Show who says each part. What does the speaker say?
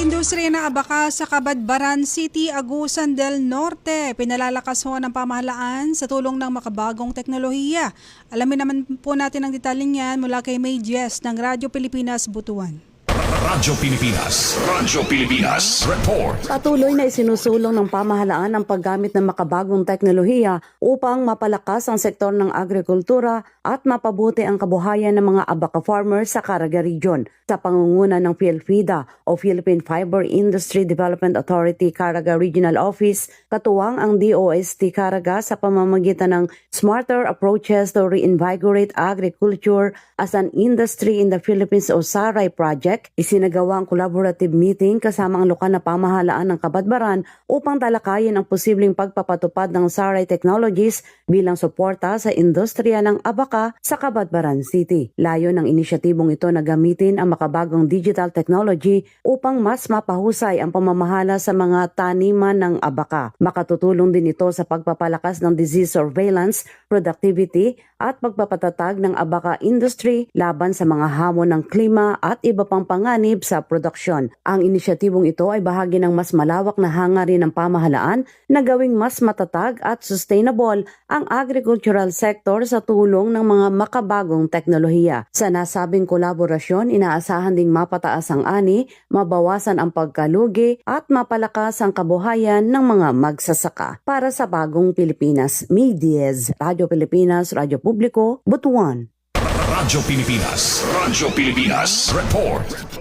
Speaker 1: industriya ng abaka sa Cabadbaran City, Agusan del Norte. Pinalalakas ho ng pamahalaan sa tulong ng makabagong teknolohiya. Alamin naman po natin ang detaling yan mula kay May Jess ng Radyo Pilipinas, Butuan.
Speaker 2: Radyo Pilipinas Report.
Speaker 3: Patuloy na isinusulong ng pamahalaan ang paggamit ng makabagong teknolohiya upang mapalakas ang sektor ng agrikultura at mapabuti ang kabuhayan ng mga abaka farmers sa Caraga Region. Sa pangunguna ng PhilFIDA o Philippine Fiber Industry Development Authority Caraga Regional Office, katuwang ang DOST Caraga sa pamamagitan ng Smarter Approaches to Reinvigorate Agriculture as an Industry in the Philippines o SARAI project, isinagawa ang collaborative meeting kasama ang lokal na pamahalaan ng Cabadbaran upang talakayin ang posibleng pagpapatupad ng SARAI technologies bilang suporta sa industriya ng abaka sa Cabadbaran City. Layo ng inisyatibong ito na gamitin ang makabagong digital technology upang mas mapahusay ang pamamahala sa mga taniman ng abaka. Makatutulong din ito sa pagpapalakas ng disease surveillance, productivity at pagpapatatag ng abaka industry laban sa mga hamon ng klima at iba pang panganib sa produksyon. Ang inisyatibong ito ay bahagi ng mas malawak na hangarin ng pamahalaan na gawing mas matatag at sustainable ang agricultural sector sa tulong ng mga makabagong teknolohiya. Sa nasabing kolaborasyon, inaasahan ding mapataas ang ani, mabawasan ang pagkalugi at mapalakas ang kabuhayan ng mga magsasaka. Para sa Bagong Pilipinas, May Diaz, Radyo Pilipinas, Radyo Publiko, Butuan.
Speaker 2: Radyo Pilipinas Report.